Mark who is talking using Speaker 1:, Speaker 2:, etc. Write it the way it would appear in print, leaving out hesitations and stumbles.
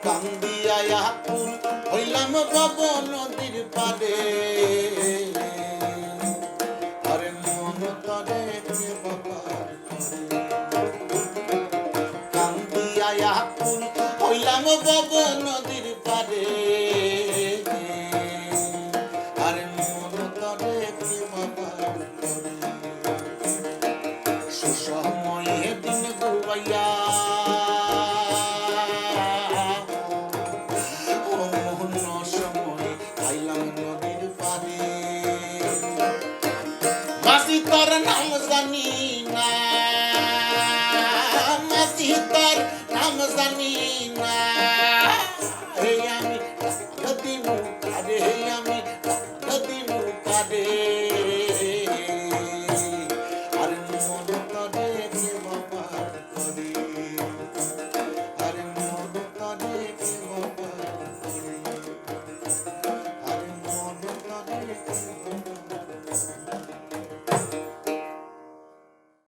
Speaker 1: কান্দিয়া আকুল হইলাম ভব নদীর পারে, আরে মন তরে কে বাবার করে। কান্দিয়া আকুল হইলাম ভব নদীর পারে, আরে মন তরে কে বাবার করে। সুসময়ে দিন গুবাইয়া মাঝি তোর নাম জানি না, মাঝি তোর নাম জানি না,